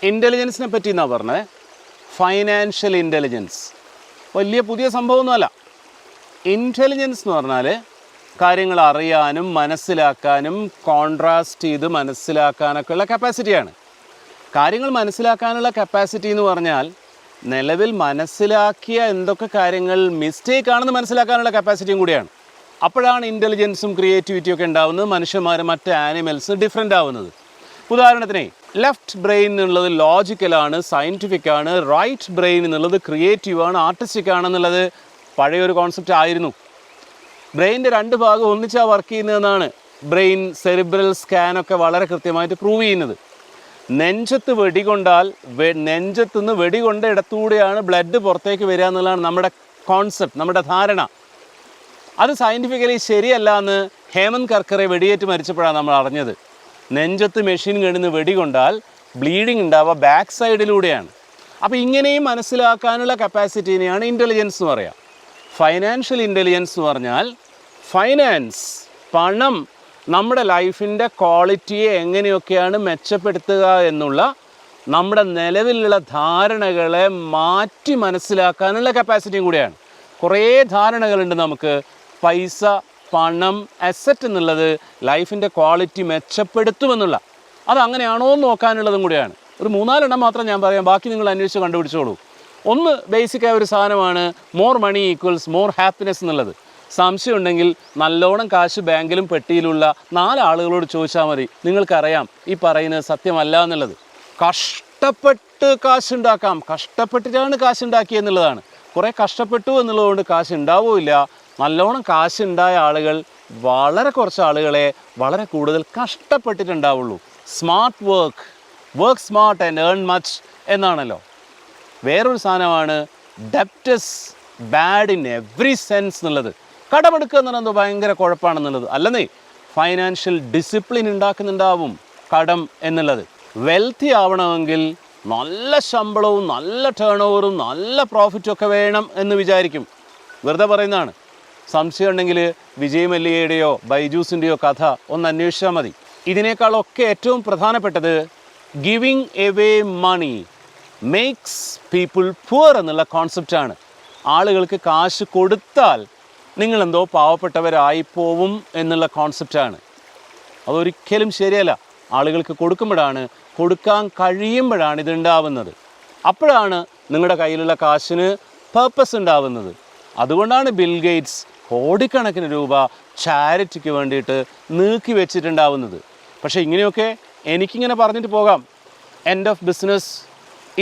ഇൻ്റലിജൻസിനെ പറ്റി എന്നാണ് പറഞ്ഞത്. ഫൈനാൻഷ്യൽ ഇൻ്റലിജൻസ് വലിയ പുതിയ സംഭവമൊന്നുമല്ല. ഇൻ്റലിജൻസ് എന്ന് പറഞ്ഞാൽ കാര്യങ്ങൾ അറിയാനും മനസ്സിലാക്കാനും കോൺട്രാസ്റ്റ് ചെയ്ത് മനസ്സിലാക്കാനൊക്കെ ഉള്ള കപ്പാസിറ്റിയാണ്. കാര്യങ്ങൾ മനസ്സിലാക്കാനുള്ള കപ്പാസിറ്റി എന്ന് പറഞ്ഞാൽ നിലവിൽ മനസ്സിലാക്കിയ എന്തൊക്കെ കാര്യങ്ങൾ മിസ്റ്റേക്കാണെന്ന് മനസ്സിലാക്കാനുള്ള കപ്പാസിറ്റിയും കൂടിയാണ്. അപ്പോഴാണ് ഇൻ്റലിജൻസും ക്രിയേറ്റിവിറ്റിയും ഒക്കെ ഉണ്ടാവുന്നത്. മനുഷ്യന്മാർ മറ്റ് ആനിമൽസ് ഡിഫറെൻ്റ് ആവുന്നത്. ഉദാഹരണത്തിന് ലെഫ്റ്റ് ബ്രെയിൻ എന്നുള്ളത് ലോജിക്കലാണ്, സയൻറ്റിഫിക്കാണ്. റൈറ്റ് ബ്രെയിൻ എന്നുള്ളത് ക്രിയേറ്റീവാണ്, ആർട്ടിസ്റ്റിക് ആണെന്നുള്ളത് പഴയൊരു കോൺസെപ്റ്റ് ആയിരുന്നു. ബ്രെയിനിൻ്റെ രണ്ട് ഭാഗം ഒന്നിച്ചാണ് വർക്ക് ചെയ്യുന്നതെന്നാണ് ബ്രെയിൻ സെറിബ്രൽ സ്കാനൊക്കെ വളരെ കൃത്യമായിട്ട് പ്രൂവ് ചെയ്യുന്നത്. നെഞ്ചത്ത് വെടികൊണ്ടാൽ നെഞ്ചത്തുനിന്ന് വെടികൊണ്ട ഇടത്തൂടെയാണ് ബ്ലഡ് പുറത്തേക്ക് വരിക എന്നുള്ളതാണ് നമ്മുടെ കോൺസെപ്റ്റ്, നമ്മുടെ ധാരണ. അത് സയൻറ്റിഫിക്കലി ശരിയല്ല എന്ന് ഹേമന്ത് കർക്കറെ വെടിയേറ്റ് മരിച്ചപ്പോഴാണ് നമ്മൾ അറിഞ്ഞത്. നെഞ്ചത്ത് മെഷീൻ കിടന്ന് വെടികൊണ്ടാൽ ബ്ലീഡിങ് ഉണ്ടാവുക ബാക്ക് സൈഡിലൂടെയാണ്. അപ്പോൾ ഇങ്ങനെയും മനസ്സിലാക്കാനുള്ള കപ്പാസിറ്റീനെയാണ് ഇൻ്റലിജൻസ് എന്ന് പറയുക. ഫൈനാൻഷ്യൽ ഇൻ്റലിജൻസ് എന്ന് പറഞ്ഞാൽ ഫൈനാൻസ്, പണം നമ്മുടെ ലൈഫിൻ്റെ ക്വാളിറ്റിയെ എങ്ങനെയൊക്കെയാണ് മെച്ചപ്പെടുത്തുക എന്നുള്ള നമ്മുടെ നിലവിലുള്ള ധാരണകളെ മാറ്റി മനസ്സിലാക്കാനുള്ള കപ്പാസിറ്റിയും കൂടിയാണ്. കുറേ ധാരണകളുണ്ട് നമുക്ക്. പൈസ, പണം, അസറ്റ് എന്നുള്ളത് ലൈഫിൻ്റെ ക്വാളിറ്റി മെച്ചപ്പെടുത്തുമെന്നുള്ള, അതങ്ങനെയാണോ എന്ന് നോക്കാനുള്ളതും കൂടിയാണ്. ഒരു 4 മാത്രം ഞാൻ പറയാം, ബാക്കി നിങ്ങൾ അന്വേഷിച്ച് കണ്ടുപിടിച്ചോളൂ. ഒന്ന് ബേസിക്കായ ഒരു സാധനമാണ് more money equals more happiness എന്നുള്ളത്. സംശയം ഉണ്ടെങ്കിൽ നല്ലോണം കാശ് ബാങ്കിലും പെട്ടിയിലുള്ള 4 ആളുകളോട് ചോദിച്ചാൽ മതി, നിങ്ങൾക്കറിയാം ഈ പറയുന്നത് സത്യമല്ല എന്നുള്ളത്. കഷ്ടപ്പെട്ട് കാശുണ്ടാക്കാം, കഷ്ടപ്പെട്ടിട്ടാണ് കാശുണ്ടാക്കിയെന്നുള്ളതാണ്. കുറേ കഷ്ടപ്പെട്ടു എന്നുള്ളതുകൊണ്ട് കാശ് ഉണ്ടാവുകയില്ല. നല്ലോണം കാശുണ്ടായ ആളുകൾ വളരെ കുറച്ച് ആളുകളെ വളരെ കൂടുതൽ കഷ്ടപ്പെട്ടിട്ടുണ്ടാവുള്ളൂ. Smart work smart and earn much എന്നാണല്ലോ. വേറൊരു സാധനമാണ് debt is bad in every sense എന്നുള്ളത്. കടമെടുക്കുക എന്ന് പറയുന്നത് ഭയങ്കര കുഴപ്പമാണെന്നുള്ളത് അല്ലെന്നേ. ഫൈനാൻഷ്യൽ ഡിസിപ്ലിൻ ഉണ്ടാക്കുന്നുണ്ടാവും കടം എന്നുള്ളത്. വെൽത്തി ആവണമെങ്കിൽ നല്ല ശമ്പളവും നല്ല ടേൺ ഓവറും നല്ല പ്രോഫിറ്റും ഒക്കെ വേണം എന്ന് വിചാരിക്കും. വെറുതെ പറയുന്നതാണ്. സംശയം ഉണ്ടെങ്കിൽ വിജയ് മല്യയുടെയോ ബൈജൂസിൻ്റെയോ കഥ ഒന്ന് അന്വേഷിച്ചാൽ മതി. ഇതിനേക്കാളൊക്കെ ഏറ്റവും പ്രധാനപ്പെട്ടത് giving away money makes people poor എന്നുള്ള കോൺസെപ്റ്റാണ്. ആളുകൾക്ക് കാശ് കൊടുത്താൽ നിങ്ങളെന്തോ പാവപ്പെട്ടവരായിപ്പോവും എന്നുള്ള കോൺസെപ്റ്റാണ്. അതൊരിക്കലും ശരിയല്ല. ആളുകൾക്ക് കൊടുക്കാൻ കഴിയുമ്പോഴാണ് ഇതുണ്ടാവുന്നത്. അപ്പോഴാണ് നിങ്ങളുടെ കയ്യിലുള്ള കാശിന് പർപ്പസ് ഉണ്ടാവുന്നത്. അതുകൊണ്ടാണ് ബിൽ ഗേറ്റ്സ് കോടിക്കണക്കിന് രൂപ ചാരിറ്റിക്ക് വേണ്ടിയിട്ട് നീക്കി വെച്ചിട്ടുണ്ടാവുന്നത്. പക്ഷേ ഇങ്ങനെയൊക്കെ എനിക്കിങ്ങനെ പറഞ്ഞിട്ട് പോകാം. End of business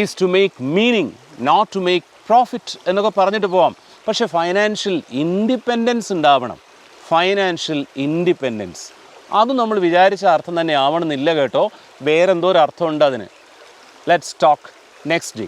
is to make meaning, not to make profit എന്നൊക്കെ പറഞ്ഞിട്ട് പോകാം. പക്ഷേ ഫൈനാൻഷ്യൽ ഇൻഡിപെൻഡൻസ് ഉണ്ടാവണം. ഫൈനാൻഷ്യൽ ഇൻഡിപെൻഡൻസ് അതും നമ്മൾ വിചാരിച്ച അർത്ഥം തന്നെ ആവണമെന്നില്ല കേട്ടോ. വേറെന്തോ ഒരു അർത്ഥമുണ്ട് അതിന്. Let's talk next day.